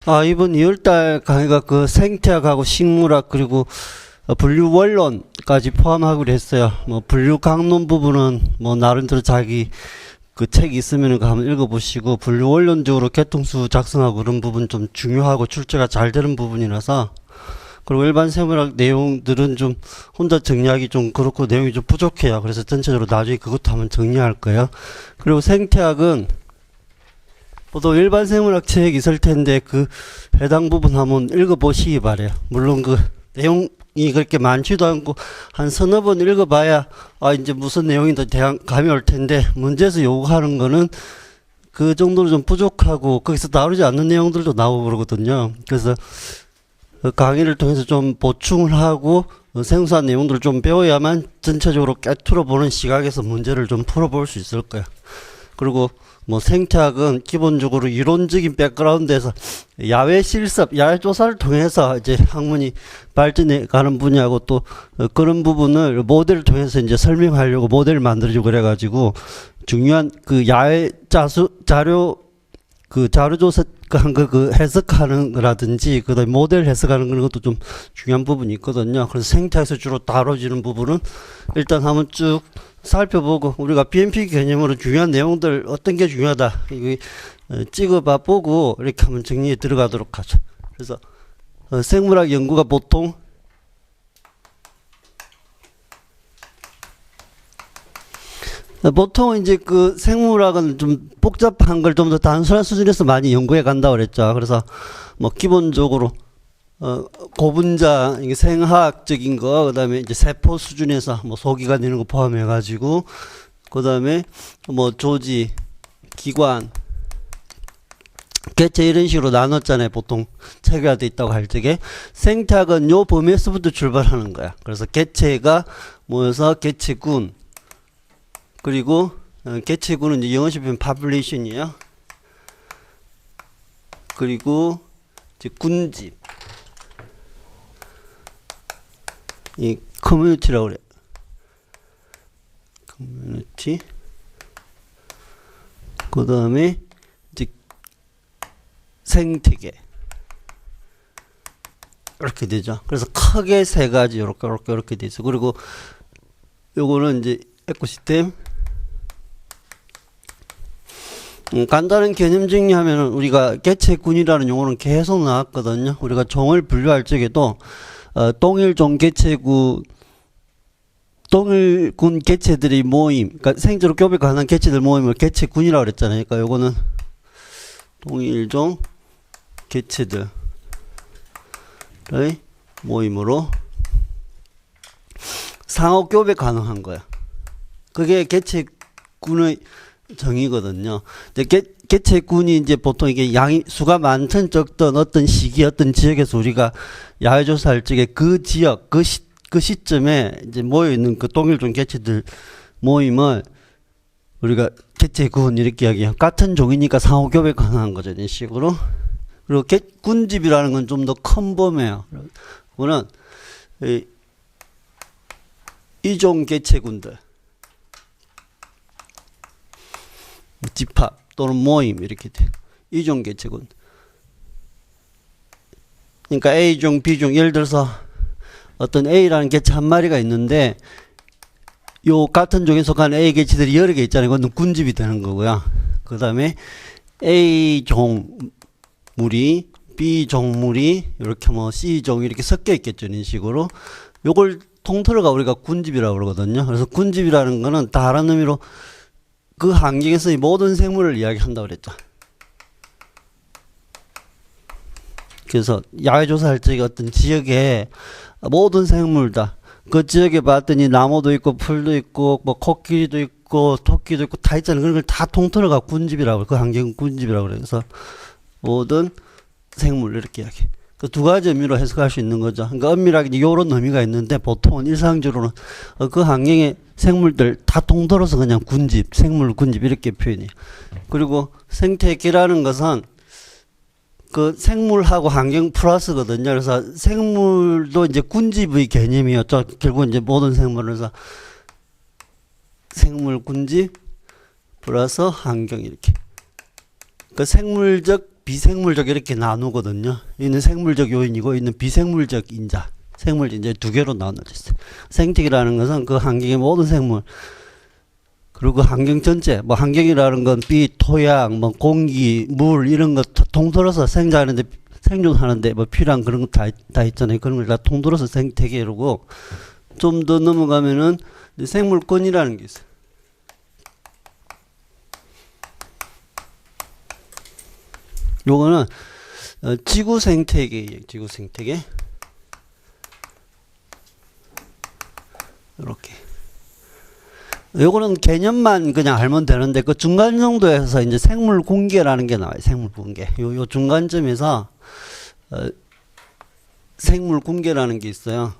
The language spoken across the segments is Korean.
이번 2월달 강의가 그 생태학하고 식물학 그리고 분류 원론까지 포함하기로 했어요. 뭐 분류 강론 부분은 뭐 나름대로 자기 그 책이 있으면 한번 읽어보시고, 분류 원론적으로 개통수 작성하고 그런 부분 좀 중요하고 출제가 잘 되는 부분이라서, 그리고 일반 생물학 내용들은 좀 혼자 정리하기 좀 그렇고 내용이 좀 부족해요. 그래서 전체적으로 나중에 그것도 한번 정리할 거예요. 그리고 생태학은 보통 일반 생물학 책이 있을 텐데 그 해당 부분 한번 읽어보시기 바래요. 물론 그 내용이 그렇게 많지도 않고 한 서너 번 읽어봐야 이제 무슨 내용인지 대강 감이 올 텐데, 문제에서 요구하는 거는 그 정도로 좀 부족하고 거기서 다루지 않는 내용들도 나오고 그러거든요. 그래서 강의를 통해서 좀 보충을 하고 생소한 내용들을 좀 배워야만 전체적으로 깨트려 보는 시각에서 문제를 좀 풀어볼 수 있을 거예요. 그리고 뭐 생태학은 기본적으로 이론적인 백그라운드에서 야외 실습, 야외 조사를 통해서 이제 학문이 발전해 가는 분야고, 또 그런 부분을 모델을 통해서 이제 설명하려고 모델을 만들어주고 그래가지고 중요한 그 야외 자료 조사 그 해석하는 거라든지 그다음에 모델 해석하는 그런 것도 좀 중요한 부분이 있거든요. 그래서 생태학에서 주로 다뤄지는 부분은 일단 한번 쭉 살펴보고, 우리가 BMP 개념으로 중요한 내용들 어떤 게 중요하다 이거 찍어봐 보고 이렇게 한번 정리해 들어가도록 하죠. 그래서 생물학 연구가 보통 이제 그 생물학은 좀 복잡한 걸 좀 더 단순한 수준에서 많이 연구해 간다고 그랬죠. 그래서 뭐 기본적으로 고분자, 이게 생화학적인 거, 그 다음에 이제 세포 수준에서 뭐 소기관 이런 거 포함해가지고, 그 다음에 뭐 조지, 기관, 개체 이런 식으로 나눴잖아요. 보통 체계화돼 있다고 할 적에 생태학은 요 범위에서부터 출발하는 거야. 그래서 개체가 모여서 개체군, 그리고 개체군은 이제 영어식 표현 population이에요. 그리고 이제 군집, 이 커뮤니티라고 그래. 커뮤니티. 그 다음에 이제 생태계. 이렇게 되죠. 그래서 크게 세 가지 이렇게 돼 있어. 그리고 요거는 이제 에코시스템. 간단한 개념 정리하면은, 우리가 개체군이라는 용어는 계속 나왔거든요. 우리가 종을 분류할 적에도 동일종 개체군, 동일군 개체들의 모임, 그러니까 생체로 교배 가능한 개체들 모임을 개체군이라고 그랬잖아요. 그러니까 요거는 동일종 개체들의 모임으로 상호 교배 가능한 거야. 그게 개체군의 정의거든요. 개체군이 이제 보통 이게 양이 수가 많든 적든 어떤 시기 어떤 지역에서 우리가 야외 조사할 적에 그 지역 그 시점에 이제 모여 있는 그 동일종 개체들 모임을 우리가 개체군 이렇게 이야기해요. 같은 종이니까 상호 교배 가능한 거죠, 이런 식으로. 그리고 군집이라는 건 좀 더 큰 범위예요. 그거는 이종 개체군들, 집합 또는 모임 이렇게 돼. 이종 개체군. 그러니까 A종, B종, 예를 들어서 어떤 A라는 개체 한 마리가 있는데 요 같은 종에 속한 A 개체들이 여러 개 있잖아요. 그건 군집이 되는 거고요. 그 다음에 A종 무리, B종 무리, 이렇게 뭐 C종 이렇게 섞여 있겠죠. 이런 식으로. 요걸 통틀어가 우리가 군집이라고 그러거든요. 그래서 군집이라는 거는 다른 의미로 그 환경에서의 모든 생물을 이야기한다고 그랬죠. 그래서 야외 조사할 적에 어떤 지역에 모든 생물 다, 그 지역에 봤더니 나무도 있고 풀도 있고 뭐 코끼리도 있고 토끼도 있고 다 있잖아요. 그런 걸 다 통틀어가 군집이라고, 그 환경 군집이라고 그래서 모든 생물 이렇게 이야기. 그 두 가지 의미로 해석할 수 있는 거죠. 그러니까 엄밀하게 이런 의미가 있는데 보통은 일상적으로는 그 환경의 생물들 다 통틀어서 그냥 군집, 생물 군집 이렇게 표현해요. 그리고 생태계라는 것은 그 생물하고 환경 플러스거든요. 그래서 생물도 이제 군집의 개념이었죠. 결국 이제 모든 생물에서 생물 군집 플러스 환경 이렇게. 그 생물적 비생물적 이렇게 나누거든요. 이는 생물적 요인이고 이는 비생물적 인자. 생물 이제 두 개로 나눠져 있어요. 생태계라는 것은 그 환경의 모든 생물 그리고 그 환경 전체 뭐 환경이라는 건 빛, 토양, 뭐 공기, 물 이런 것 통틀어서 생존하는데 뭐 필요한 그런 거 다 있잖아요. 그런 걸 다 통틀어서 생태계라고 좀 더 넘어가면은 생물권이라는 게 있어요. 요거는 지구 생태계예요. 지구 생태계. 이렇게. 요거는 개념만 그냥 알면 되는데 그 중간 정도에서 이제 생물 공개라는 게 나와요. 생물 공개. 요 중간점에서 생물 공개라는 게 있어요.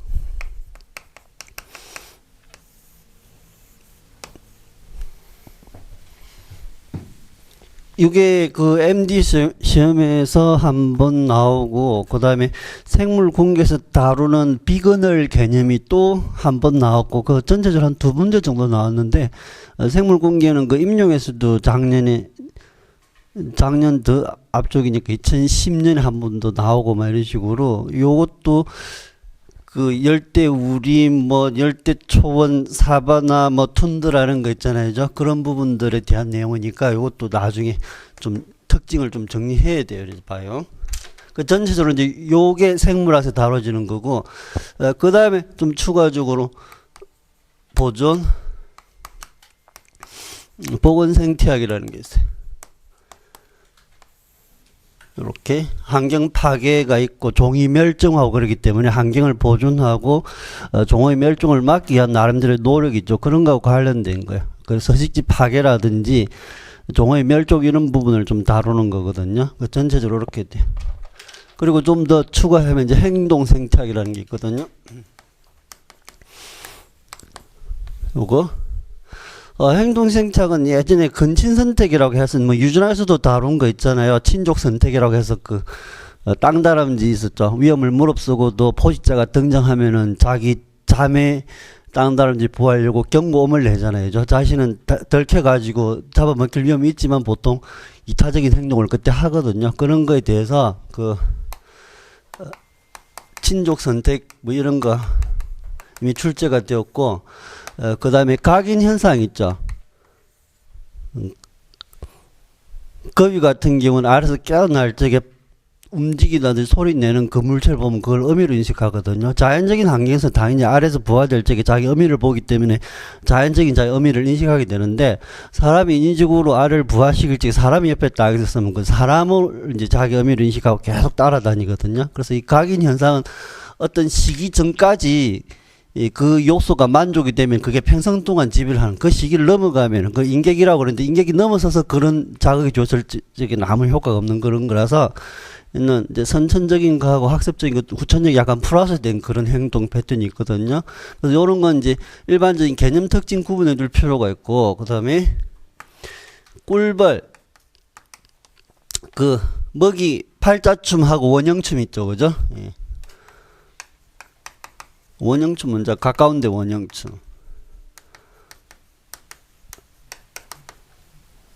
이게 그 MD 시험에서 한번 나오고 그 다음에 생물 공개에서 다루는 비그널 개념이 또 한 번 나왔고 그 전체적으로 한 두 문제 정도 나왔는데 생물 공개는 그 임용에서도 작년 더 앞쪽이니까 2010년에 한 번도 나오고 막 이런 식으로 요것도 그 열대우림 뭐 열대초원 사바나 뭐 툰드라는 거 있잖아요. 그런 부분들에 대한 내용이니까 이것도 나중에 좀 특징을 좀 정리해야 돼요. 그래서 봐요. 그 전체적으로 이제 요게 생물학에서 다뤄지는 거고 그 다음에 좀 추가적으로 보존 보건 생태학이라는 게 있어요. 이렇게 환경 파괴가 있고 종이 멸종하고 그러기 때문에 환경을 보존하고 종의 멸종을 막기 위한 나름대로의 노력이 있죠. 그런 거하고 관련된 거예요. 그래서 서식지 파괴라든지 종의 멸종 이런 부분을 좀 다루는 거거든요. 전체적으로 이렇게 돼. 그리고 좀 더 추가하면 이제 행동 생태학이라는 게 있거든요. 요거 행동 생태학은 예전에 근친 선택이라고 해서 뭐 유준학에서도 다룬 거 있잖아요. 친족 선택이라고 해서 그 땅다람쥐 있었죠. 위험을 무릅쓰고도 포식자가 등장하면은 자기 자매 땅다람쥐 구하려고 경고음을 내잖아요. 저 자신은 덜켜가지고 잡아먹힐 위험이 있지만 보통 이타적인 행동을 그때 하거든요. 그런 거에 대해서 그 친족 선택 뭐 이런 거 이미 출제가 되었고 그 다음에 각인 현상 있죠. 거위 같은 경우는 알에서 깨어날 적에 움직이다든지 소리 내는 그 물체를 보면 그걸 어미로 인식하거든요. 자연적인 환경에서 당연히 알에서 부화될 적에 자기 어미를 보기 때문에 자연적인 자기 어미를 인식하게 되는데 사람이 인위적으로 알을 부화시킬 적에 사람이 옆에 딱 있었으면 그 사람을 이제 자기 어미를 인식하고 계속 따라다니거든요. 그래서 이 각인 현상은 어떤 시기 전까지 그 요소가 만족이 되면 그게 평생 동안 지배를 하는 그 시기를 넘어가면 그 인격이라고 그러는데 인격이 넘어서서 그런 자극이 줬을 적에 아무 효과가 없는 그런 거라서 있는 이제 선천적인 거하고 학습적인 것 후천적이 약간 플러스된 그런 행동 패턴이 있거든요. 그래서 이런 건 이제 일반적인 개념 특징 구분해 둘 필요가 있고 그 다음에 꿀벌 그 먹이 팔자춤하고 원형춤 있죠, 그죠? 예. 원형춤 먼저 가까운데 원형춤.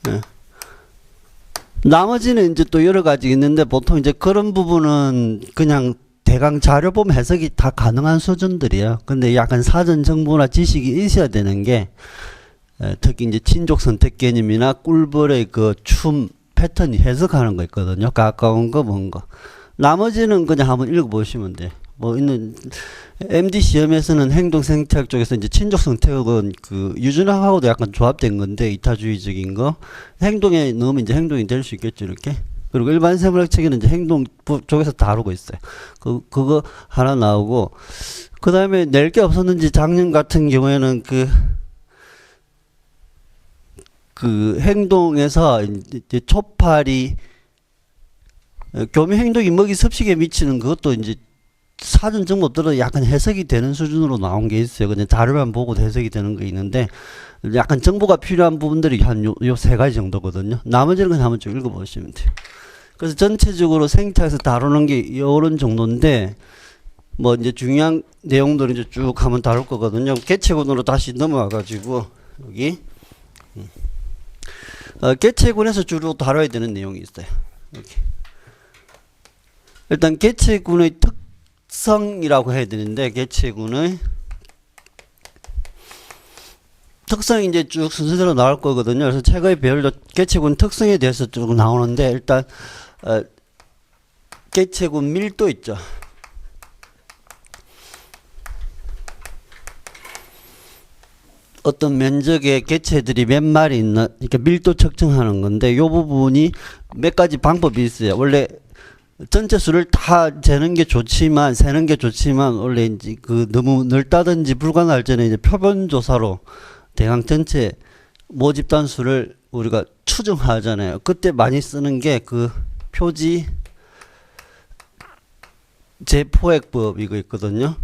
네. 나머지는 이제 또 여러 가지 있는데 보통 이제 그런 부분은 그냥 대강 자료 보면 해석이 다 가능한 수준들이에요. 근데 약간 사전 정보나 지식이 있어야 되는 게 특히 이제 친족 선택 개념이나 꿀벌의 그 춤 패턴이 해석하는 거 있거든요. 가까운 거, 먼 거. 나머지는 그냥 한번 읽어보시면 돼. 뭐 있는 MD 시험에서는 행동 생태학 쪽에서 이제 친족 선택은 그 유준학하고도 약간 조합된 건데 이타주의적인 거 행동에 넣으면 이제 행동이 될 수 있겠죠 이렇게. 그리고 일반 생물학 책에는 이제 행동 쪽에서 다루고 있어요. 그거 하나 나오고 그 다음에 낼 게 없었는지 작년 같은 경우에는 그 행동에서 이제 초파리 교미 행동이 먹이 섭식에 미치는 그것도 이제 사전 정보 들어 약간 해석이 되는 수준으로 나온 게 있어요. 그냥 자료만 보고 해석이 되는 게 있는데 약간 정보가 필요한 부분들이 한 요 세 가지 정도거든요. 나머지는 그냥 한번 좀 읽어보시면 돼요. 그래서 전체적으로 생태학에서 다루는 게 이런 정도인데 뭐 이제 중요한 내용들을 이제 쭉 한번 다룰 거거든요. 개체군으로 다시 넘어와 가지고 여기 개체군에서 주로 다뤄야 되는 내용이 있어요. 여기. 일단 개체군의 특성이라고 해야 되는데, 개체군의 특성이 이제 쭉 순서대로 나올 거거든요. 그래서 책의 별로 개체군 특성에 대해서 쭉 나오는데, 일단 개체군 밀도 있죠. 어떤 면적의 개체들이 몇 마리 있나, 이렇게 밀도 측정하는 건데, 요 부분이 몇 가지 방법이 있어요. 원래 전체 수를 다 재는 게 좋지만, 세는 게 좋지만, 원래 이제 그 너무 넓다든지 불가능할 때는 이제 표본 조사로 대강 전체 모집 단수를 우리가 추정하잖아요. 그때 많이 쓰는 게 그 표지 재포획법 이거 있거든요.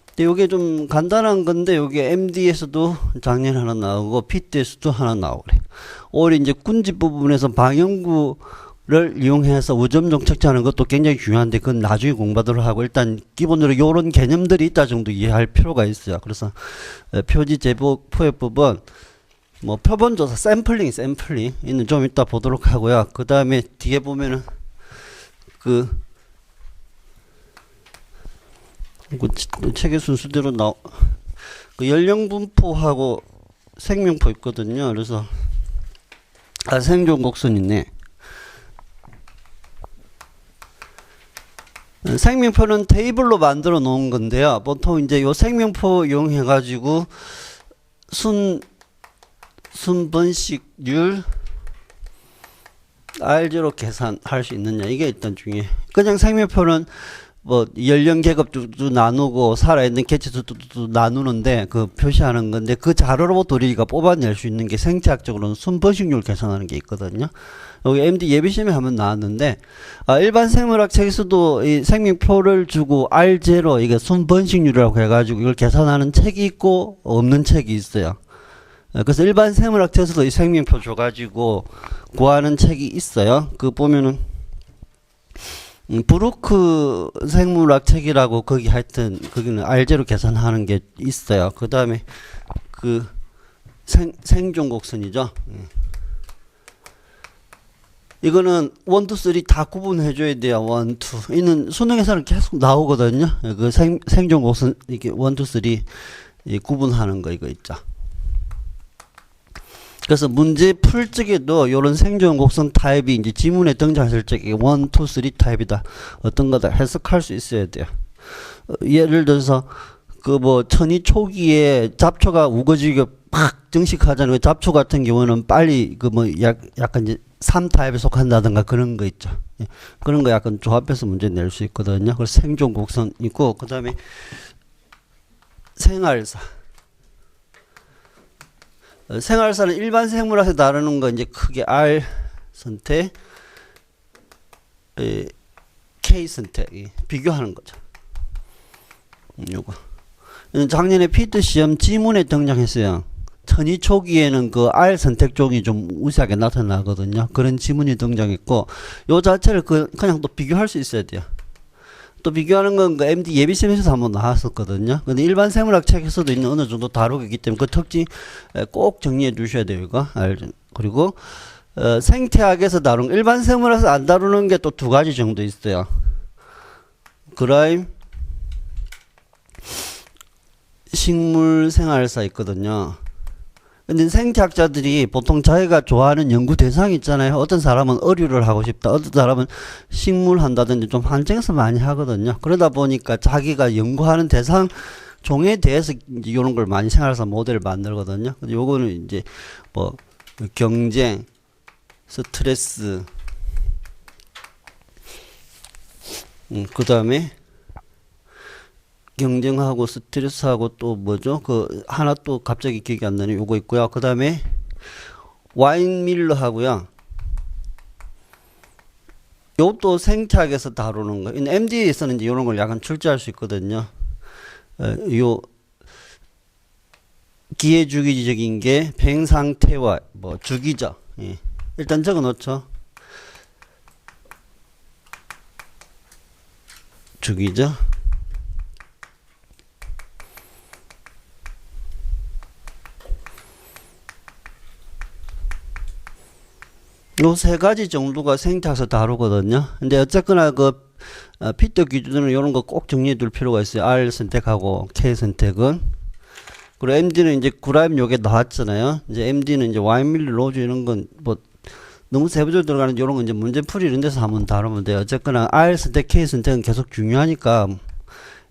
근데 요게 좀 간단한 건데, 요게 MD에서도 작년에 하나 나오고 PT에서도 하나 나오고 그래. 오히려 이제 군집 부분에서 방영구를 이용해서 우점종 측정하는 것도 굉장히 중요한데, 그건 나중에 공부하도록 하고, 일단 기본으로 요런 개념들이 있다 정도 이해할 필요가 있어요. 그래서 표지 재포획법은 뭐 표본조사 샘플링 이는 좀 이따 보도록 하고요. 그 다음에 뒤에 보면은 그 책의 순서대로 그 연령 분포하고 생명포 있거든요. 그래서 생존 곡선 있네. 생명표는 테이블로 만들어 놓은 건데요. 보통 이제 요 생명포 이용해 가지고 순번식률 R0 계산할 수 있느냐, 이게 일단 중요해. 그냥 생명표는 뭐 연령 계급도 나누고 살아있는 개체수도 나누는데 그 표시하는 건데, 그 자료로부터 우리가 뽑아낼 수 있는 게 생체학적으로는 순번식률 계산하는 게 있거든요. 여기 MD 예비시험에 한번 나왔는데, 일반 생물학 책에서도 이 생명표를 주고 R0 이게 순번식률이라고 해가지고 이걸 계산하는 책이 있고 없는 책이 있어요. 그래서 일반 생물학 책에서도 이 생명표 줘가지고 구하는 책이 있어요. 그 보면은 브루크 생물학 책이라고, 거기 하여튼 거기는 R0 계산하는 게 있어요. 그 다음에 그 생존 곡선이죠. 이거는 1, 2, 3 다 구분해 줘야 돼요. 1, 2. 이는 수능에서는 계속 나오거든요. 그 생존 곡선 이게 1, 2, 3 구분하는 거 이거 있죠. 그래서 문제 풀 적에도 요런 생존 곡선 타입이 이제 지문에 등장했을 적에 1, 2, 3 타입이다, 어떤 거다 해석할 수 있어야 돼요. 예를 들어서 그 뭐 천이 초기에 잡초가 우거지게 팍 증식하잖아요. 잡초 같은 경우는 빨리 그 뭐 약간 이제 3타입에 속한다든가 그런 거 있죠. 예. 그런 거 약간 조합해서 문제 낼 수 있거든요. 그래서 생존 곡선 있고, 그 다음에 생활사. 생활사는 일반 생물학에서 다루는 거 이제 크게 R 선택, K 선택 비교하는 거죠. 요거. 작년에 피트 시험 지문에 등장했어요. 천이 초기에는 그 R 선택 쪽이 좀 우세하게 나타나거든요. 그런 지문이 등장했고, 요 자체를 그냥 또 비교할 수 있어야 돼요. 또 비교하는 건 그 MD 예비시험에서 한번 나왔었거든요. 근데 일반 생물학 책에서도 있는 어느 정도 다루고 있기 때문에 그 특징 꼭 정리해 두셔야 돼요, 이거. 그리고 생태학에서 다룬, 일반 생물학에서 안 다루는 게 또 2가지 정도 있어요. 그라임 식물 생활사 있거든요. 근데 생태학자들이 보통 자기가 좋아하는 연구 대상이 있잖아요. 어떤 사람은 어류를 하고 싶다, 어떤 사람은 식물 한다든지 좀 한정해서 많이 하거든요. 그러다 보니까 자기가 연구하는 대상 종에 대해서 이제 이런 걸 많이 생활사 모델을 만들거든요. 근데 요거는 이제 뭐 경쟁, 스트레스, 그 다음에 경쟁하고 스트레스하고 또 뭐죠? 그 하나 또 갑자기 기억이 안 나네. 요거 있고요. 그 다음에 와인 밀러 하고요. 요것도 생태학에서 다루는 거. MD에서는 이제 이런 걸 약간 출제할 수 있거든요. 요 기회주기적인 게 뱅상태와 뭐 주기적. 예. 일단 적어 놓죠. 주기적. 요 3가지 정도가 생태학에서 다루거든요. 근데 어쨌거나 그 피터 기준으로 이런 거 꼭 정리해 둘 필요가 있어요. R 선택하고 K 선택은. 그리고 MD는 이제 구라임 요게 나왔잖아요. 이제 MD는 이제 와인밀리 로즈 이런 건 뭐 너무 세부적으로 들어가는 이런 건 이제 문제풀이 이런 데서 한번 다루면 돼요. 어쨌거나 R 선택, K 선택은 계속 중요하니까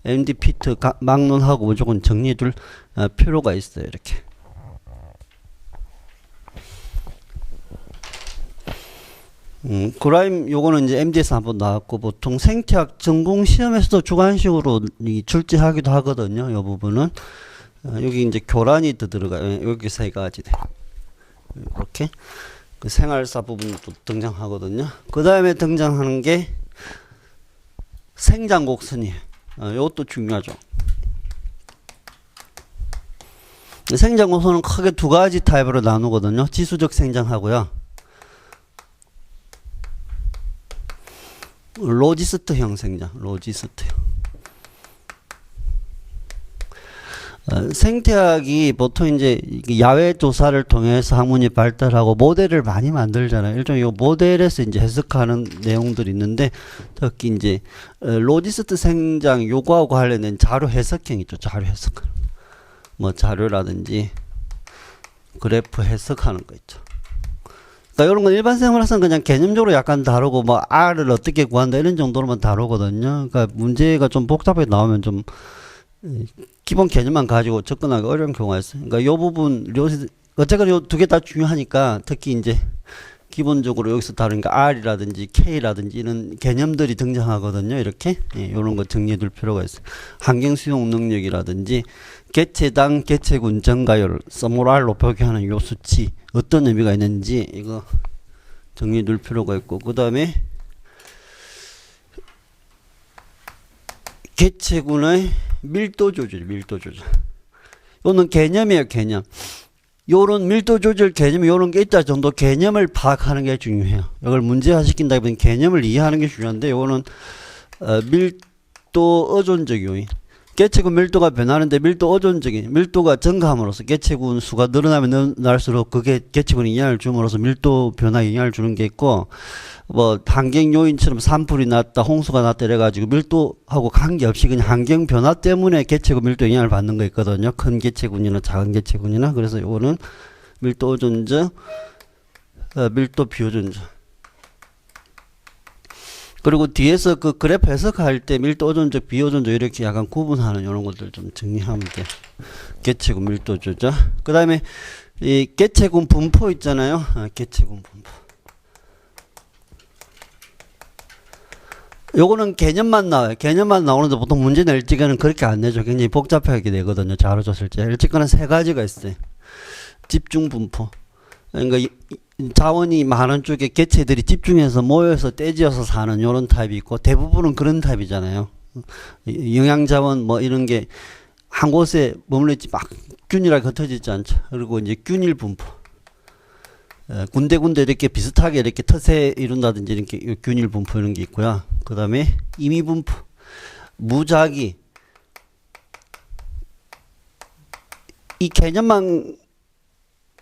MD 피트 막론하고 무조건 정리해 둘 필요가 있어요. 이렇게. 그라임 요거는 이제 MD에서 한번 나왔고 보통 생태학 전공 시험에서도 주관식으로 출제하기도 하거든요. 요 부분은 여기 이제 교란이 더 들어가요. 여기 세 가지 돼. 이렇게 그 생활사 부분도 등장하거든요. 그 다음에 등장하는 게 생장곡선이에요. 이것도 중요하죠. 생장곡선은 크게 두 가지 타입으로 나누거든요. 지수적 생장하고요. 로지스트형 생장, 로지스트형. 생태학이 보통 이제 야외 조사를 통해서 학문이 발달하고 모델을 많이 만들잖아요. 일종의 요 모델에서 이제 해석하는 내용들이 있는데 특히 이제 로지스트 생장 요거하고 관련된 자료 해석형 있죠. 자료 해석. 뭐 자료라든지 그래프 해석하는 거 있죠. 그러니까 이런 건 일반 생활에서는 그냥 개념적으로 약간 다루고 뭐 R을 어떻게 구한다 이런 정도로만 다루거든요. 그러니까 문제가 좀 복잡하게 나오면 좀 기본 개념만 가지고 접근하기 어려운 경우가 있어요. 그러니까 이 부분 어쨌거나 요 두 개 다 중요하니까 특히 이제 기본적으로 여기서 다루니까 R이라든지 K라든지 이런 개념들이 등장하거든요. 이렇게 이런 거 정리해 둘 필요가 있어요. 환경 수용 능력이라든지 개체당 개체군 증가율 서몰R로 표기하는 요 수치 어떤 의미가 있는지 이거 정리해 둘 필요가 있고 그 다음에 개체군의 밀도 조절, 밀도 조절. 요는 개념이에요, 개념. 요런 밀도 조절 개념이 요런 게 있다 정도 개념을 파악하는 게 중요해요. 이걸 문제화 시킨다기보다는 개념을 이해하는 게 중요한데 요거는 밀도 의존적 요인. 개체군 밀도가 변하는데 밀도 의존적인 밀도가 증가함으로써 개체군 수가 늘어나면 늘어날수록 그게 개체군에 영향을 줌으로써 밀도 변화에 영향을 주는 게 있고 뭐 환경 요인처럼 산불이 났다 홍수가 났다 이래가지고 밀도하고 관계없이 그냥 환경 변화 때문에 개체군 밀도 영향을 받는 거 있거든요. 큰 개체군이나 작은 개체군이나. 그래서 이거는 밀도 의존적 밀도 비의존적. 그리고 뒤에서 그 그래프 해석할 때 밀도 의존적 비의존적 이렇게 약간 구분하는 이런 것들 좀 정리하면 돼. 개체군 밀도 조절. 그 다음에 이 개체군 분포 있잖아요. 개체군 분포. 요거는 개념만 나와요. 개념만 나오는데 보통 문제 낼 적에는 그렇게 안 내죠. 굉장히 복잡하게 되거든요. 자료 줬을 때. 어쨌거나 세 가지가 있어요. 집중 분포. 그러니까 자원이 많은 쪽에 개체들이 집중해서 모여서 떼지어서 사는 요런 타입이 있고 대부분은 그런 타입이잖아요. 영양자원 뭐 이런 게 한 곳에 머물러 있지 막 균일하게 흩어져 있지 않죠. 그리고 이제 균일 분포. 군데군데 이렇게 비슷하게 이렇게 텃세 이룬다든지 이렇게 균일 분포 이런 게 있고요. 그 다음에 임의 분포. 무작위. 이 개념만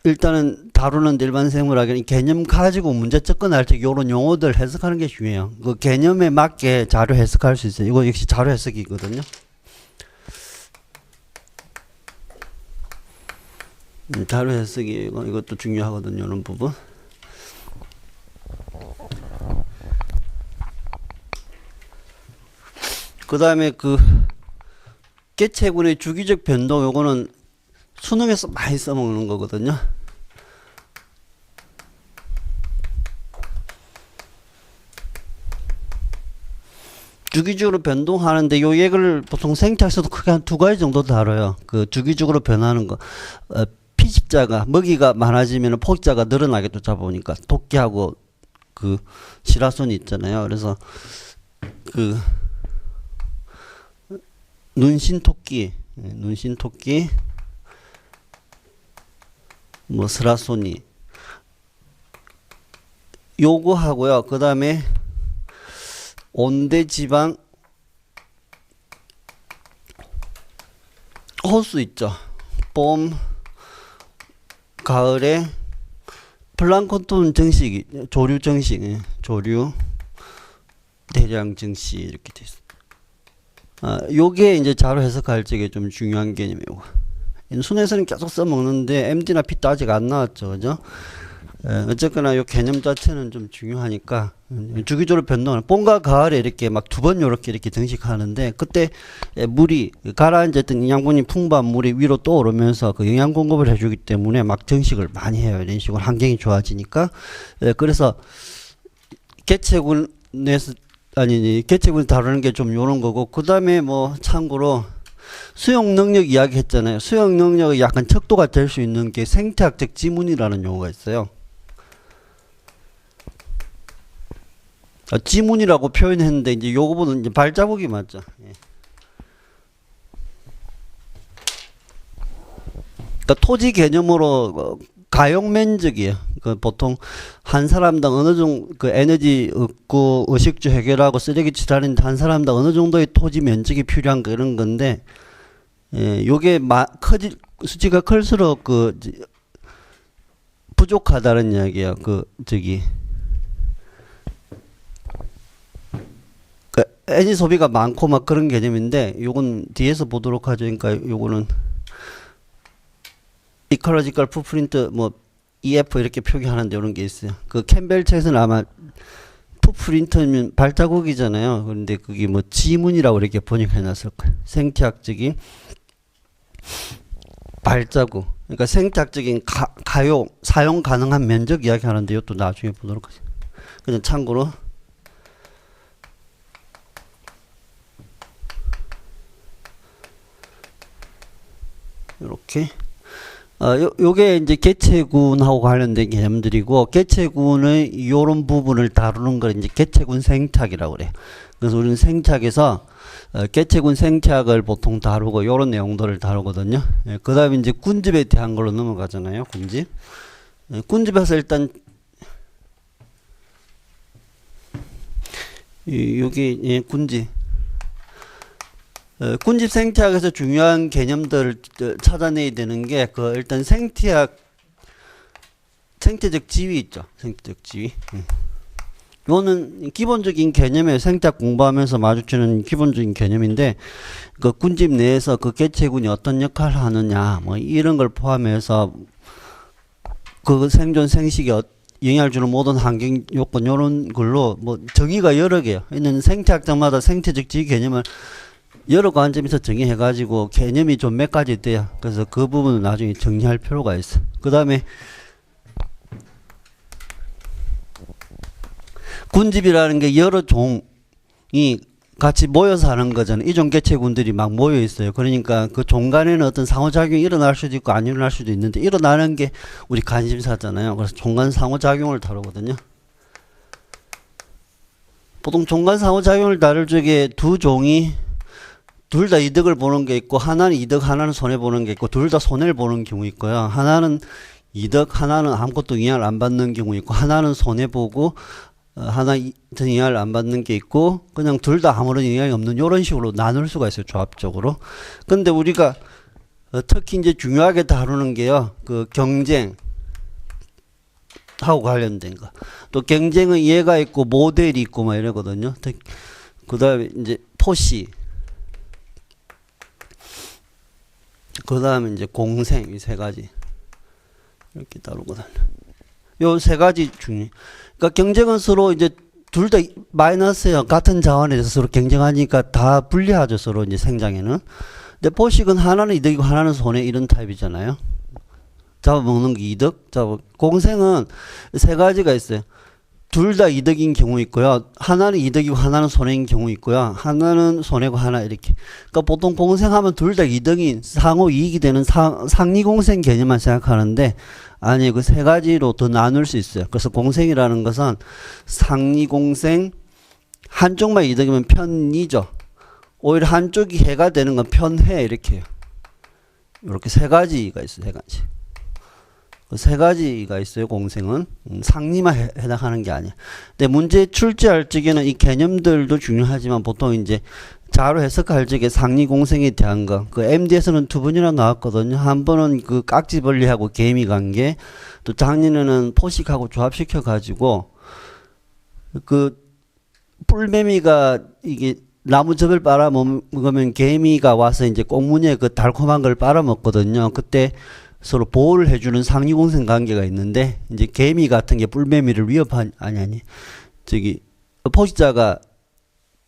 일단은 다루는 일반 생물학에는 개념 가지고 문제 접근할 때 이런 용어들 해석하는 게 중요해요. 그 개념에 맞게 자료 해석할 수 있어요. 이거 역시 자료 해석이거든요. 자료 해석이 이것도 중요하거든요. 이런 부분. 그 다음에 그 개체군의 주기적 변동 요거는 수능에서 많이 써먹는 거거든요. 주기적으로 변동하는데 요 얘기를 보통 생태학에서도 크게 한 두 가지 정도 다뤄요. 그 주기적으로 변하는 거. 피식자가 먹이가 많아지면 포식자가 늘어나게 되다 보니까 토끼하고 그 시라손이 있잖아요. 그래서 그 눈신토끼 뭐 스라소니 요거 하고요. 그 다음에 온대지방 호수 있죠. 봄 가을에 플랑크톤 정식 조류 정식 조류 대량 증시 이렇게 돼 있어. 요게 이제 자료 해석할 적에 좀 중요한 개념이고. 순에서는 계속 써먹는데 MD나 P도 아직 안 나왔죠, 그죠? 어쨌거나 요 개념 자체는 좀 중요하니까 주기적으로 변동을 봄과 가을에 이렇게 막 두 번 요렇게 이렇게 증식하는데 그때 물이 가라앉았던 영양분이 풍부한 물이 위로 떠오르면서 그 영양 공급을 해주기 때문에 막 증식을 많이 해요. 이런 식으로 환경이 좋아지니까. 그래서 개체군에서 개체군 다루는 게 좀 요런 거고, 그 다음에 뭐 참고로 수용 능력 이야기 했잖아요. 수용 능력이 약간 척도가 될 수 있는 게 생태학적 지문이라는 용어가 있어요. 지문이라고 표현했는데 이제 요거보다는 이제 발자국이 맞죠. 예. 그러니까 토지 개념으로 가용 면적이에요. 그 보통 한 사람당 어느 정도 그 에너지 얻고 의식주 해결하고 쓰레기 치라는데 한 사람당 어느 정도의 토지 면적이 필요한 그런 건데, 요게 수치가 클수록 부족하다는 이야기예요. 에너지 소비가 많고 막 그런 개념인데, 요건 뒤에서 보도록 하죠. 그러니까 요거는 이컬러지컬 풋프린트 뭐 EF 이렇게 표기하는데 이런 게 있어요. 그 캠벨 책에서는 아마 풋프린트면 발자국이잖아요. 그런데 그게 뭐 지문이라고 이렇게 번역해 놨을 거예요. 생태학적인 발자국. 그러니까 생태학적인 사용 가능한 면적 이야기하는데 이것도 나중에 보도록 하죠. 그냥 참고로 이렇게 요게 이제 개체군하고 관련된 개념들이고, 개체군의 요런 부분을 다루는 걸 이제 개체군 생태학이라고 그래요. 그래서 우리는 생태학에서 개체군 생태학을 보통 다루고 요런 내용들을 다루거든요. 그 다음에 이제 군집에 대한 걸로 넘어가잖아요. 군집. 군집에서 일단 여기 군집. 군집 생태학에서 중요한 개념들을 찾아내야 되는 게 일단 생태적 지위 있죠. 생태적 지위. 이거는 기본적인 개념이에요. 생태학 공부하면서 마주치는 기본적인 개념인데, 그 군집 내에서 그 개체군이 어떤 역할을 하느냐, 뭐 이런 걸 포함해서 그 생존 생식에 영향을 주는 모든 환경 요건 이런 걸로 뭐 정의가 여러 개요. 있는 생태학자마다 생태적 지위 개념을 여러 관점에서 정의해가지고 개념이 좀 몇 가지 돼요. 그래서 그 부분은 나중에 정리할 필요가 있어. 그 다음에 군집이라는 게 여러 종이 같이 모여서 하는 거잖아요. 이종 개체군들이 막 모여 있어요. 그러니까 그 종 간에는 어떤 상호작용이 일어날 수도 있고 안 일어날 수도 있는데, 일어나는 게 우리 관심사잖아요. 그래서 종 간 상호작용을 다루거든요. 보통 종 간 상호작용을 다룰 적에 두 종이 둘 다 이득을 보는 게 있고, 하나는 이득, 하나는 손해 보는 게 있고, 둘 다 손해를 보는 경우 있고요. 하나는 이득, 하나는 아무것도 영향을 안 받는 경우 있고, 하나는 손해 보고 하나 영향을 안 받는 게 있고, 그냥 둘 다 아무런 영향이 없는 이런 식으로 나눌 수가 있어요. 조합적으로. 근데 우리가 특히 이제 중요하게 다루는 게요, 그 경쟁 하고 관련된 거. 또 경쟁은 예가 있고 모델이 있고 막 이러거든요. 그 다음에 이제 포시, 그 다음에 이제 공생, 이 세 가지 이렇게 다루거든요. 요 세 가지 중에, 그러니까 경쟁은 서로 이제 둘 다 마이너스예요. 같은 자원에 서 서로 경쟁하니까 다 불리하죠. 서로 이제 생장에는. 근데 포식은 하나는 이득이고 하나는 손해, 이런 타입이잖아요. 잡아먹는 게 이득, 공생은 세 가지가 있어요. 둘 다 이득인 경우 있고요. 하나는 이득이고 하나는 손해인 경우 있고요. 하나는 손해고 하나 이렇게. 그러니까 보통 공생하면 둘 다 이득인 상호 이익이 되는 상리공생 개념만 생각하는데, 아니 그 세 가지로 더 나눌 수 있어요. 그래서 공생이라는 것은 상리공생, 한쪽만 이득이면 편이죠. 오히려 한쪽이 해가 되는 건 편해, 이렇게 해요. 이렇게 세 가지가 있어요. 세 가지. 세 가지가 있어요. 공생은 상리만 해당하는 게 아니야. 근데 문제 출제할 적에는 이 개념들도 중요하지만 보통 이제 자료 해석할 적에 상리 공생에 대한 거, 그 MD에서는 두 번이나 나왔거든요. 한 번은 그 깍지벌레하고 개미 관계, 또 작년에는 포식하고 조합시켜 가지고 그 뿔매미가 이게 나무즙을 빨아먹으면 개미가 와서 이제 꽁무니에 그 달콤한 걸 빨아먹거든요. 그때 서로 보호를 해주는 상류공생 관계가 있는데, 이제 개미 같은 게 뿔매미를 아니 저기 포식자가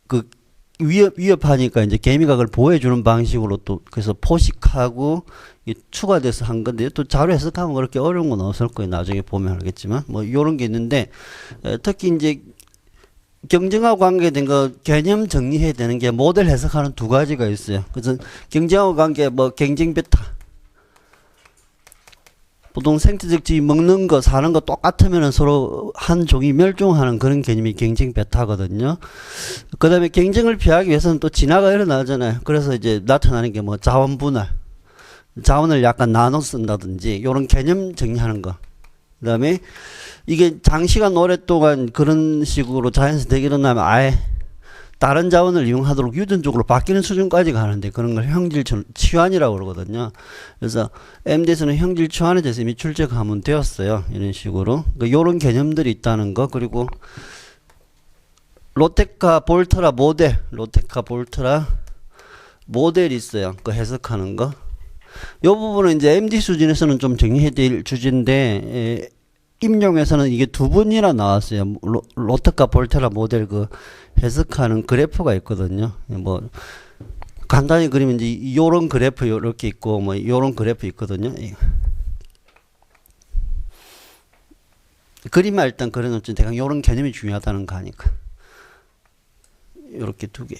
그 위협하니까 이제 개미가 그걸 보호해주는 방식으로 또 그래서 포식하고 추가돼서 한 건데, 또 자료 해석하면 그렇게 어려운 건 없을 거예요. 나중에 보면 알겠지만 뭐 이런 게 있는데, 특히 이제 경쟁하고 관계된 거 개념 정리해야 되는 게 모델 해석하는 두 가지가 있어요. 그래서 경쟁하고 관계 뭐 경쟁 베타, 보통 생태적 지위 먹는 거 사는 거 똑같으면 서로 한 종이 멸종하는 그런 개념이 경쟁 베타거든요. 그 다음에 경쟁을 피하기 위해서는 또 진화가 일어나잖아요. 그래서 이제 나타나는 게 뭐 자원 분할, 자원을 약간 나눠 쓴다든지 이런 개념 정리하는 거. 그 다음에 이게 장시간 오랫동안 그런 식으로 자연에서 되게 일어나면 아예 다른 자원을 이용하도록 유전적으로 바뀌는 수준까지 가는데, 그런 걸 형질 치환이라고 그러거든요. 그래서 MD에서는 형질 치환에 대해서 이미 출제 가문 되었어요. 이런 식으로. 요런 개념들이 있다는 거. 그리고 로테카 볼트라 모델이 있어요. 그 해석하는 거. 요 부분은 이제 MD 수준에서는 좀 정리해야 될 주제인데, 임용에서는 이게 두 번이나 나왔어요. 로테카 볼테라 모델 그 해석하는 그래프가 있거든요. 뭐 간단히 그리면 이제 요런 그래프 요렇게 있고 뭐 요런 그래프 있거든요. 그림만 일단 그려놓지, 대강 요런 개념이 중요하다는 거 하니까 요렇게 두 개.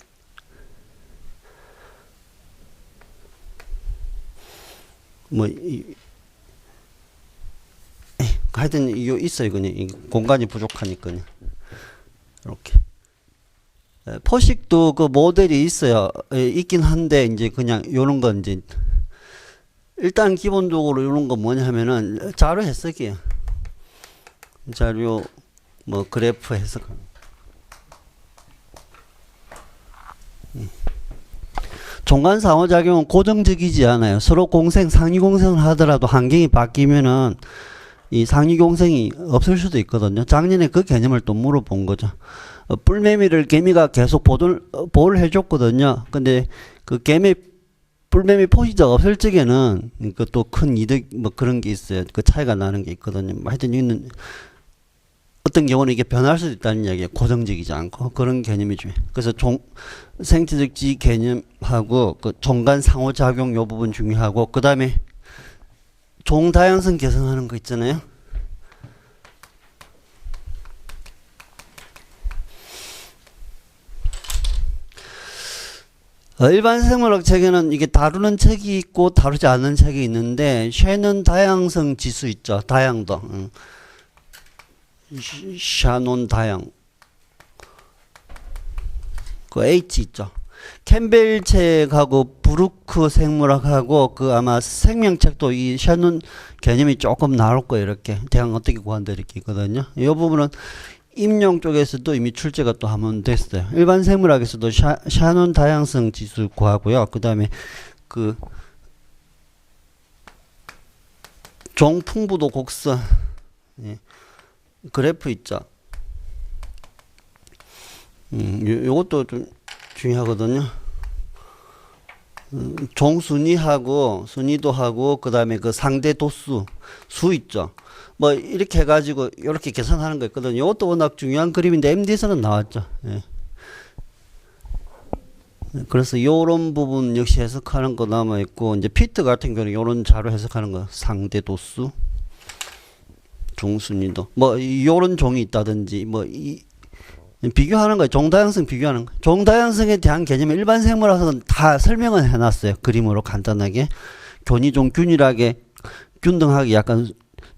뭐 하여튼 이거 있어요. 그냥 공간이 부족하니까요. 이렇게 포식도 그 모델이 있어요. 있긴 한데 이제 그냥 요런 건 이제 일단 기본적으로 요런 거 뭐냐 하면은 자료 해석이에요. 자료 뭐 그래프 해석. 종간 상호작용은 고정적이지 않아요. 서로 상위 공생을 하더라도 환경이 바뀌면은 이 상위 공생이 없을 수도 있거든요. 작년에 그 개념을 또 물어본 거죠. 뿔매미를 개미가 계속 보호를 해줬거든요. 근데 그 뿔매미 포식자가 없을 적에는 그 또 큰 이득 뭐 그런 게 있어요. 그 차이가 나는 게 있거든요. 하여튼 이는 어떤 경우는 이게 변할 수도 있다는 이야기예요. 고정적이지 않고 그런 개념이 중요해요. 그래서 생태적 지위 개념하고 그 종간 상호작용 요 부분 중요하고, 그 다음에 종 다양성 개선하는 거 있잖아요. 일반 생물학 책에는 이게 다루는 책이 있고 다루지 않는 책이 있는데, 샤논 다양성 지수 있죠. 다양도. 샤논 다양. 그 H 있죠. 캠벨 책하고 브루크 생물학하고 그 아마 생명책도 이 샤논 개념이 조금 나올 거예요. 이렇게 대강 어떻게 구한다 이렇게 있거든요. 이 부분은 임용 쪽에서도 이미 출제가 또 한번 됐어요. 일반 생물학에서도 샤논 다양성 지수 구하고요. 그 다음에 그 종 풍부도 곡선, 예. 그래프 있죠. 요것도 좀 중요하거든요. 종 순위도 하고 그 다음에 그 상대 도수 수 있죠. 뭐 이렇게 해가지고 이렇게 계산하는 거 있거든요. 이것도 워낙 중요한 그림인데 MD에서는 나왔죠. 예. 그래서 요런 부분 역시 해석하는 거 남아 있고, 이제 피트 같은 경우는 요런 자료 해석하는 거 상대 도수, 종순위도 뭐 요런 종이 있다든지 뭐 비교하는 거예요. 종다양성 비교하는 거. 종다양성에 대한 개념을 일반 생물학에서는 다 설명을 해놨어요. 그림으로 간단하게. 균이종 균일하게 균등하게, 약간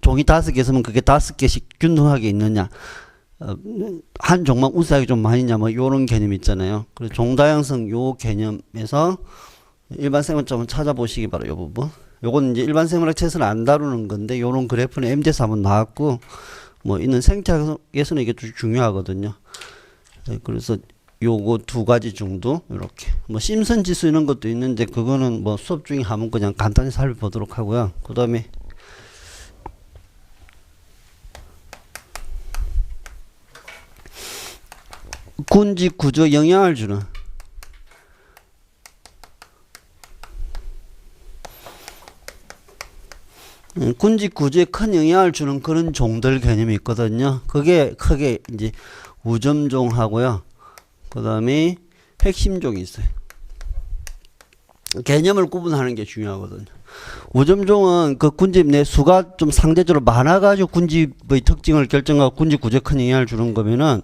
종이 5개 있으면 그게 5개씩 균등하게 있느냐, 한 종만 우수하게 좀 많이냐, 뭐 요런 개념 있잖아요. 그래서 종다양성 요 개념에서 일반 생물학 한번 찾아보시기 바라요. 요 부분. 요건 이제 일반 생물학 책에서는 안 다루는 건데, 요런 그래프는 MD에서 한번 나왔고, 뭐 있는 생태학에서는 이게 중요하거든요. 네, 그래서 요거 두 가지 정도 이렇게 뭐 심슨 지수 이런 것도 있는데, 그거는 뭐 수업 중에 한번 그냥 간단히 살펴보도록 하고요. 그 다음에 군지 구조에 영향을 주는 군지 구조에 큰 영향을 주는 그런 종들 개념이 있거든요. 그게 크게 이제 우점종하고요. 그 다음에 핵심종이 있어요. 개념을 구분하는 게 중요하거든요. 우점종은 그 군집 내 수가 좀 상대적으로 많아가지고 군집의 특징을 결정하고 군집 구조에 큰 영향을 주는 거면은,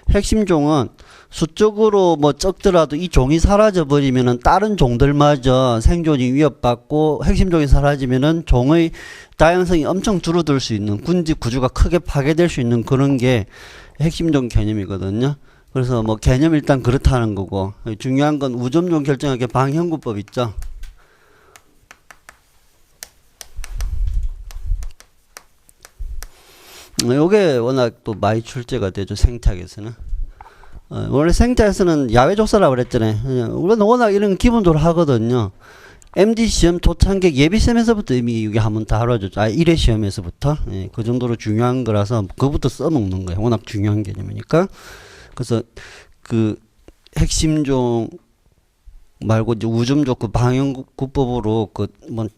핵심종은 수적으로 뭐 적더라도 이 종이 사라져 버리면은 다른 종들마저 생존이 위협받고, 핵심종이 사라지면은 종의 다양성이 엄청 줄어들 수 있는, 군집 구조가 크게 파괴될 수 있는 그런 게 핵심종 개념이거든요. 그래서 뭐 개념 일단 그렇다는 거고, 중요한 건 우점종 결정하기 방형구법 있죠. 요게 워낙 또 많이 출제가 되죠, 생태학에서는. 원래 생태학에서는 야외 조사라고 그랬잖아요. 우리는 워낙 이런 기본적으로 하거든요. MD 시험 초창기 예비 시험에서부터 이미 이게 한번 다뤄졌죠. 1회 시험에서부터. 예, 그 정도로 중요한 거라서 그거부터 써먹는 거예요. 워낙 중요한 개념이니까. 그래서 그 핵심종 말고 이제 우점종 그 방형구법으로 그 뭐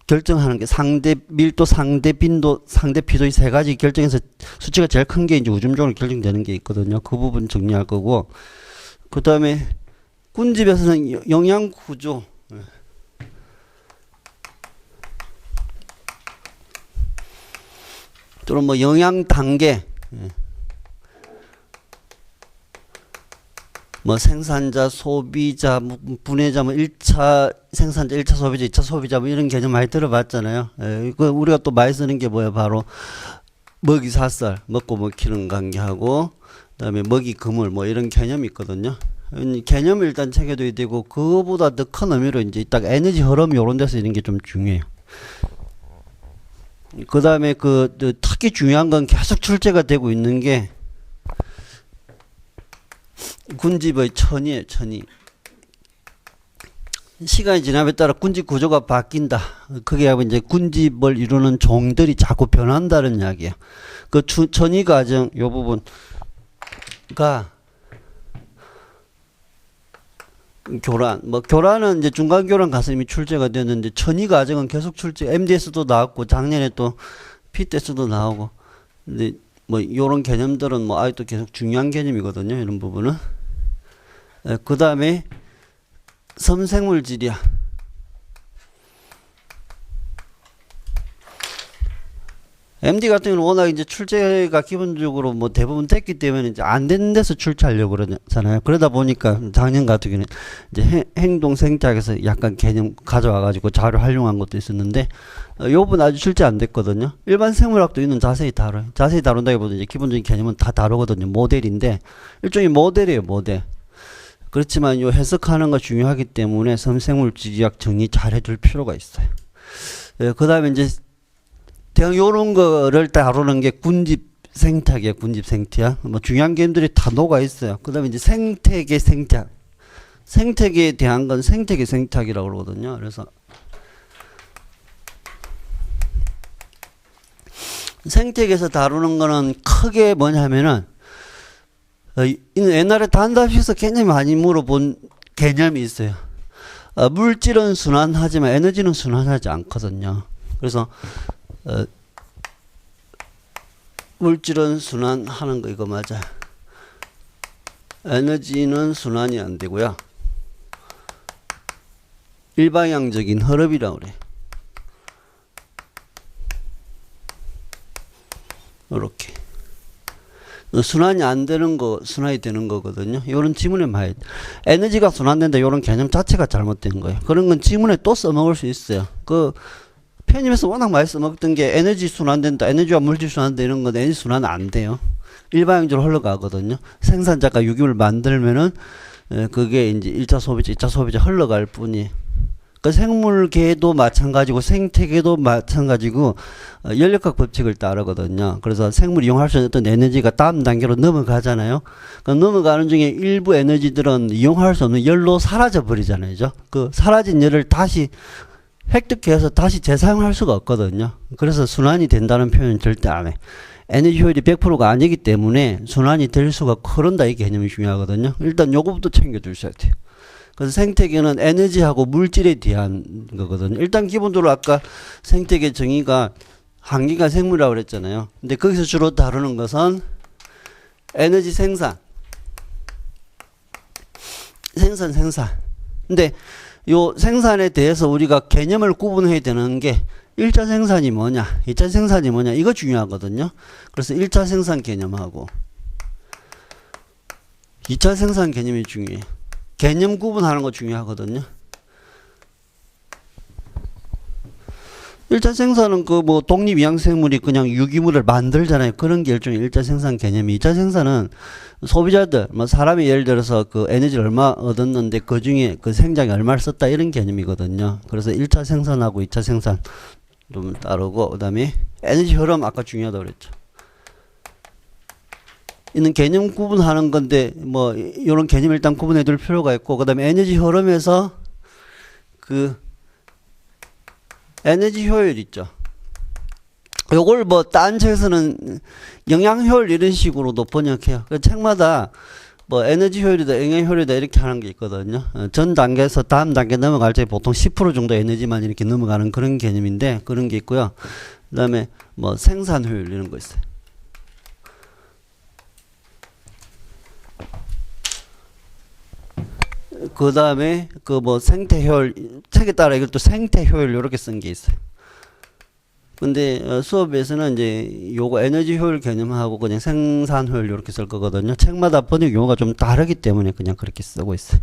결정하는 게 상대 밀도, 상대 빈도, 상대 피도 이 세 가지 결정해서 수치가 제일 큰 게 이제 우점종으로 결정되는 게 있거든요. 그 부분 정리할 거고, 그 다음에 군집에서는 영양 구조, 또는 뭐 영양 단계, 뭐 생산자, 소비자, 분해자, 뭐 1차 생산자, 1차 소비자, 2차 소비자, 뭐 이런 개념 많이 들어봤잖아요. 이거 우리가 또 많이 쓰는 게 뭐야? 바로 먹이 사슬, 먹고 먹히는 관계하고, 그다음에 먹이 그물, 뭐 이런 개념이 있거든요. 개념을 일단 챙겨둬야 되고, 그거보다 더 큰 의미로 이제 딱 에너지 흐름 요런 데서 이런 게 좀 중요해요. 그 다음에 특히 중요한 건 계속 출제가 되고 있는 게 군집의 천이에요, 천이. 시간이 지남에 따라 군집 구조가 바뀐다. 그게 이제 군집을 이루는 종들이 자꾸 변한다는 이야기예요. 그 천이 과정, 요 부분가 교란, 뭐 교란은 이제 중간 교란 가서 이미 출제가 됐는데, 천이 과정은 계속 출제, MD에서도 나왔고 작년에 또 P테스트도 나오고, 근데 뭐 요런 개념들은 뭐 아직도 계속 중요한 개념이거든요, 이런 부분은. 그 다음에 섬생물질이야. MD 같은 경우는 워낙 이제 출제가 기본적으로 뭐 대부분 됐기 때문에 이제 안 되는 데서 출제하려고 그러잖아요. 그러다 보니까 작년 같은 경우는 이제 행동 생태학에서 약간 개념 가져와가지고 자료 활용한 것도 있었는데, 요 부분 아직 출제 안 됐거든요. 일반 생물학도 있는 자세히 다뤄요. 자세히 다룬다기보다 이제 기본적인 개념은 다 다루거든요. 모델인데, 일종의 모델이에요, 모델. 그렇지만 요 해석하는 거 중요하기 때문에 섬생물질학 정리 잘 해둘 필요가 있어요. 그 다음에 이제 대강 요런 거를 다루는 게 군집 생태학이에요. 군집 생태학. 뭐 중요한 개념들이 다 녹아 있어요. 그 다음에 이제 생태계 생태학. 생태계에 대한 건 생태계 생태학이라고 그러거든요. 그래서 생태계에서 다루는 거는 크게 뭐냐면은, 옛날에 단답식에서 굉장히 많이 물어본 개념이 있어요. 물질은 순환하지만 에너지는 순환하지 않거든요. 그래서 물질은 순환하는 거 이거 맞아. 에너지는 순환이 안 되고요. 일방향적인 흐름이라고 그래. 이렇게 순환이 안 되는 거 순환이 되는 거거든요. 이런 지문에 많이 에너지가 순환된다 이런 개념 자체가 잘못된 거예요. 그런 건 지문에 또 써먹을 수 있어요. 그 편입에서 워낙 많이 써먹던 게 에너지 순환된다, 에너지와 물질 순환된다 이런 건 에너지 순환 안 돼요. 일방향적으로 흘러가거든요. 생산자가 유기물을 만들면은 그게 이제 1차 소비자, 2차 소비자 흘러갈 뿐이에요. 그 생물계도 마찬가지고 생태계도 마찬가지고 연력학 법칙을 따르거든요. 그래서 생물이 이용할 수 있는 어떤 에너지가 다음 단계로 넘어가잖아요. 그 넘어가는 중에 일부 에너지들은 이용할 수 없는 열로 사라져 버리잖아요. 그 사라진 열을 다시 획득해서 다시 재사용할 수가 없거든요. 그래서 순환이 된다는 표현은 절대 안 해. 에너지 효율이 100%가 아니기 때문에 순환이 될 수가 그런다 이 개념이 중요하거든요. 일단 요거부터 챙겨 두셔야 돼요. 그래서 생태계는 에너지하고 물질에 대한 거거든요. 일단 기본적으로 아까 생태계 정의가 한기가 생물이라고 그랬잖아요. 근데 거기서 주로 다루는 것은 에너지 생산. 생산. 근데 요 생산에 대해서 우리가 개념을 구분해야 되는 게 1차 생산이 뭐냐, 2차 생산이 뭐냐, 이거 중요하거든요. 그래서 1차 생산 개념하고 2차 생산 개념이 중요해요. 개념 구분하는 거 중요하거든요. 1차 생산은 그 뭐 독립이양생물이 그냥 유기물을 만들잖아요. 그런 게 일종의 1차 생산 개념이. 2차 생산은 소비자들, 뭐 사람이 예를 들어서 그 에너지를 얼마 얻었는데 그 중에 그 생장에 얼마를 썼다 이런 개념이거든요. 그래서 1차 생산하고 2차 생산 좀 다르고, 그 다음에 에너지 흐름 아까 중요하다고 그랬죠. 이는 개념 구분하는 건데 뭐 이런 개념 일단 구분해 둘 필요가 있고, 그 다음에 에너지 흐름에서 그 에너지 효율 있죠. 요걸 뭐 딴 책에서는 영양 효율 이런 식으로도 번역해요. 그 책마다 뭐 에너지 효율이다, 영양 효율이다 이렇게 하는 게 있거든요. 전 단계에서 다음 단계 넘어갈 때 보통 10% 정도 에너지만 이렇게 넘어가는 그런 개념인데 그런 게 있고요. 그다음에 뭐 생산 효율 이런 거 있어요. 그 다음에 그 뭐 생태 효율, 책에 따라 이걸 또 생태 효율 이렇게 쓴 게 있어요. 근데 수업에서는 이제 요거 에너지 효율 개념하고 그냥 생산 효율 이렇게 쓸 거거든요. 책마다 번역 용어가 좀 다르기 때문에 그냥 그렇게 쓰고 있어요.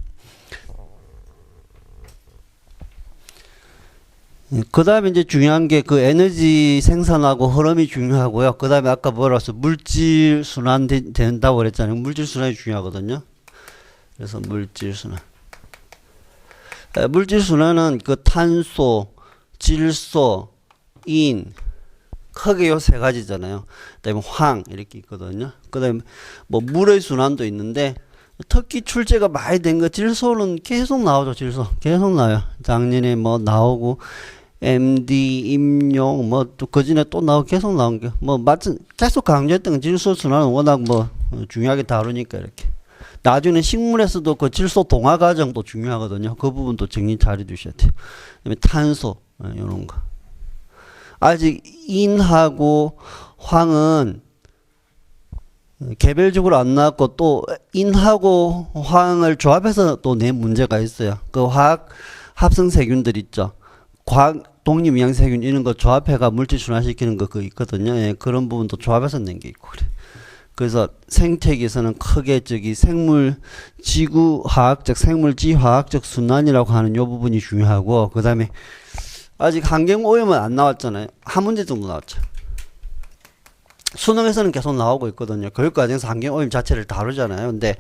그 다음에 이제 중요한 게 그 에너지 생산하고 흐름이 중요하고요. 그 다음에 아까 뭐라 했어? 물질 순환 된다고 그랬잖아요. 물질 순환이 중요하거든요. 그래서 물질 순환. 물질 순환은 그 탄소, 질소, 인, 크게 요 세 가지잖아요. 그다음에 황 이렇게 있거든요. 그다음에 뭐 물의 순환도 있는데 특히 출제가 많이 된 거 질소는 계속 나오죠. 질소 계속 나와요. 작년에 뭐 나오고 MD, 임용 뭐 또 그전에 또 나오고 계속 나온 게 뭐 맞은 계속 강조했던 건 질소 순환은 워낙 뭐 중요하게 다루니까 이렇게. 나중에 식물에서도 그 질소 동화 과정도 중요하거든요. 그 부분도 정리 잘 해두셔야 돼요. 그다음에 탄소 이런 거. 아직 인하고 황은 개별적으로 안 나왔고 또 인하고 황을 조합해서 또 낸 문제가 있어요. 그 화학 합성 세균들 있죠. 과학 독립 이양 세균 이런 거 조합해가 물질 순환시키는 거 그거 있거든요. 예, 그런 부분도 조합해서 낸 게 있고 그래. 그래서 생태계에서는 크게 저기 생물 지구화학적 생물지화학적 순환이라고 하는 요 부분이 중요하고, 그 다음에 아직 환경오염은 안 나왔잖아요. 한 문제 정도 나왔죠. 수능에서는 계속 나오고 있거든요. 교육과정에서 환경오염 자체를 다루잖아요. 근데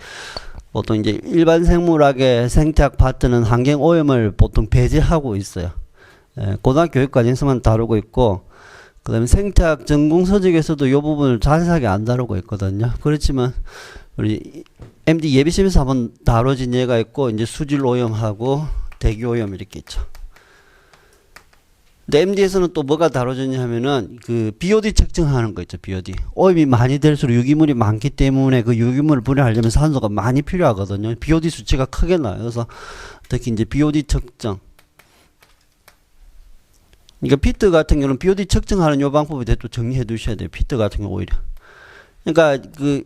보통 이제 일반 생물학의 생태학 파트는 환경오염을 보통 배제하고 있어요. 고등학교 교육과정에서만 다루고 있고, 그 다음에 생태학 전공 서적에서도 이 부분을 자세하게 안 다루고 있거든요. 그렇지만 우리 MD 예비시험에서 한번 다뤄진 예가 있고, 이제 수질 오염하고 대기 오염 이렇게 있죠. 근데 MD에서는 또 뭐가 다뤄졌냐 하면은 그 BOD 측정하는 거 있죠. BOD. 오염이 많이 될수록 유기물이 많기 때문에 그 유기물을 분해하려면 산소가 많이 필요하거든요. BOD 수치가 크게 나요. 그래서 특히 이제 BOD 측정. 그러니까 피트 같은 경우는 BOD 측정하는 요 방법에 대해 또 정리해 두셔야 돼요. 피트 같은 경우 오히려. 그러니까 그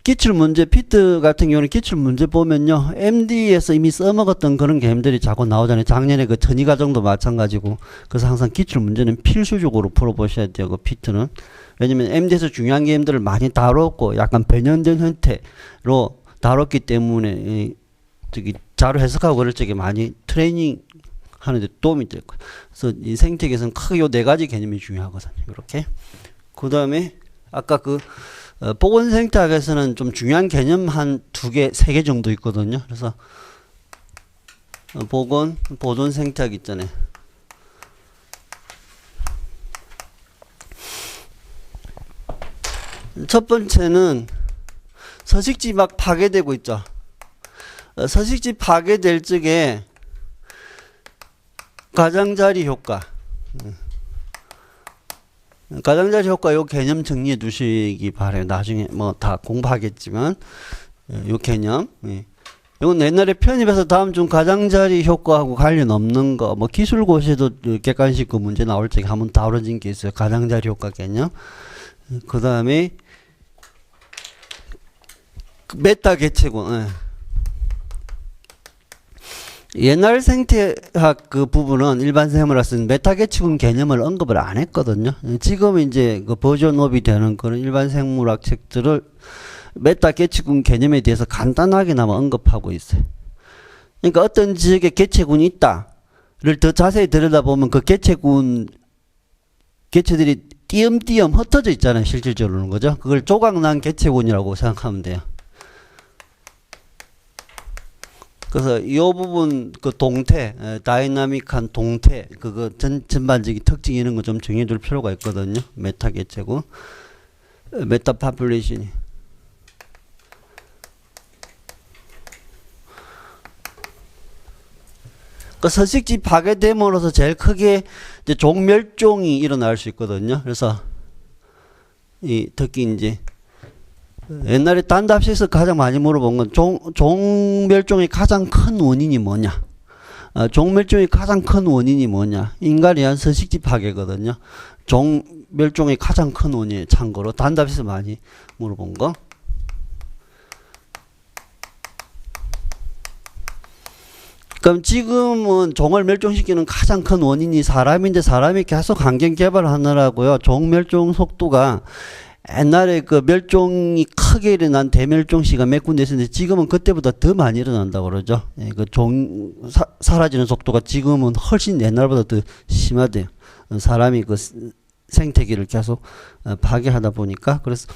기출 문제, 피트 같은 경우는 기출 문제 보면요. MD에서 이미 써먹었던 그런 개념들이 자꾸 나오잖아요. 작년에 그 전이 과정도 마찬가지고. 그래서 항상 기출 문제는 필수적으로 풀어보셔야 돼요. 그 피트는. 왜냐면 MD에서 중요한 개념들을 많이 다뤘고 약간 변형된 형태로 다뤘기 때문에 저기 자료 해석하고 그럴 적에 많이 트레이닝 하는데 도움이 될 거예요. 그래서 이 생태계에서는 크게 요 네 가지 개념이 중요하거든요. 이렇게. 그 다음에 아까 그 보건 생태학에서는 좀 중요한 개념 한 두 개, 세 개 정도 있거든요. 그래서 보건, 보존 생태학 있잖아요. 첫 번째는 서식지 막 파괴되고 있죠. 서식지 파괴될 적에 가장자리 효과. 가장자리 효과 요 개념 정리해 두시기 바래요. 나중에 뭐 다 공부하겠지만 요 개념. 예. 이건 옛날에 편입해서 다음 중 가장자리 효과하고 관련 없는 거, 뭐 기술고시에도 객관식 그 문제 나올 적에 한번 다뤄진 게 있어요. 가장자리 효과 개념. 그 다음에 메타 개체군. 예. 옛날 생태학 그 부분은 일반 생물학 쓴 메타 개체군 개념을 언급을 안 했거든요. 지금 이제 그 버전업이 되는 그런 일반 생물학 책들을 메타 개체군 개념에 대해서 간단하게나마 언급하고 있어요. 그러니까 어떤 지역에 개체군이 있다를 더 자세히 들여다보면 그 개체들이 띄엄띄엄 흩어져 있잖아요. 실질적으로는 거죠. 그걸 조각난 개체군이라고 생각하면 돼요. 그래서 이 부분 그 동태, 다이나믹한 동태, 그거 전반적인 특징 이런 거 좀 정해둘 필요가 있거든요. 메타 개체군, 메타 파퓰레이션이. 그 서식지 파괴됨으로써 제일 크게 이제 종멸종이 일어날 수 있거든요. 그래서 특히 이제 옛날에 단답식에서 가장 많이 물어본 건 종멸종의 가장 큰 원인이 뭐냐? 종멸종의 가장 큰 원인이 뭐냐? 인간에 의한 서식지 파괴거든요. 종멸종의 가장 큰 원인이 참고로 단답식에서 많이 물어본 거. 그럼 지금은 종을 멸종시키는 가장 큰 원인이 사람인데 사람이 계속 환경 개발하느라고요. 종 멸종 속도가 옛날에 그 멸종이 크게 일어난 대멸종 시가 몇 군데 있었는데 지금은 그때보다 더 많이 일어난다고 그러죠. 예, 그 사라지는 속도가 지금은 훨씬 옛날보다 더 심하대요. 사람이 그 생태계를 계속 파괴하다 보니까. 그래서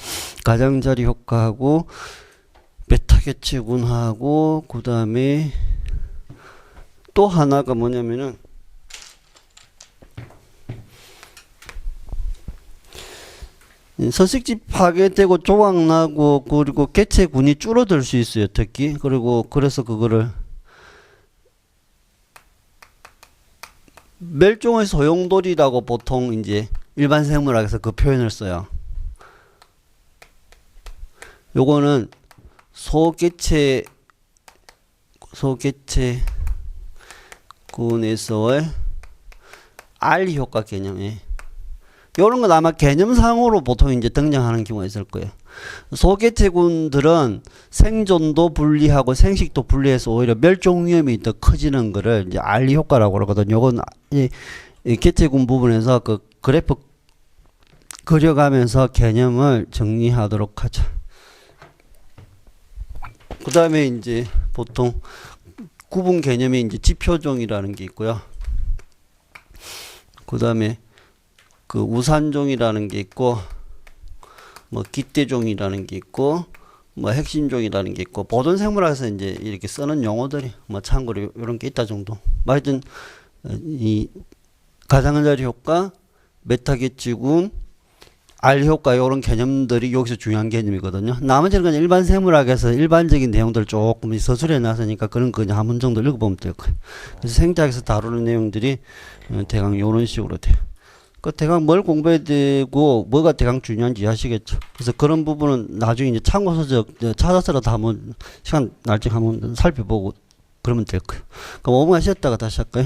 가장자리 효과하고 메타 개체군하고 그 다음에 또 하나가 뭐냐면은 서식지 파괴되고 조각나고 그리고 개체군이 줄어들 수 있어요. 특히. 그리고 그래서 그거를 멸종의 소용돌이라고 보통 이제 일반 생물학에서 그 표현을 써요. 요거는 소개체군에서의 R 효과 개념이에요. 요런 건 아마 개념상으로 보통 이제 등장하는 경우가 있을 거예요. 소개체군들은 생존도 불리하고 생식도 불리해서 오히려 멸종 위험이 더 커지는 거를 이제 R 효과라고 그러거든요. 요건 이 개체군 부분에서 그 그래프 그려가면서 개념을 정리하도록 하죠. 그 다음에 이제 보통 구분 개념이 이제 지표종이라는 게 있고요. 그 다음에 그 우산종이라는 게 있고, 뭐 기대종이라는 게 있고, 뭐 핵심종이라는 게 있고, 보존 생물학에서 이제 이렇게 쓰는 용어들이 뭐 참고로 이런 게 있다 정도. 하여튼 이 가장자리 효과, 메타개체군, R 효과 이런 개념들이 여기서 중요한 개념이거든요. 나머지는 그냥 일반 생물학에서 일반적인 내용들 조금 서술해 놨으니까 그런 거 그냥 한 번 정도 읽어보면 될 거예요. 그래서 생태학에서 다루는 내용들이 대강 이런 식으로 돼요. 그 대강 뭘 공부해야 되고 뭐가 대강 중요한지 아시겠죠. 그래서 그런 부분은 나중에 이제 참고서적 찾아서라도 한번 시간 날 때 한번 살펴보고 그러면 될 거예요. 그럼 5분간 쉬었다가 다시 할까요?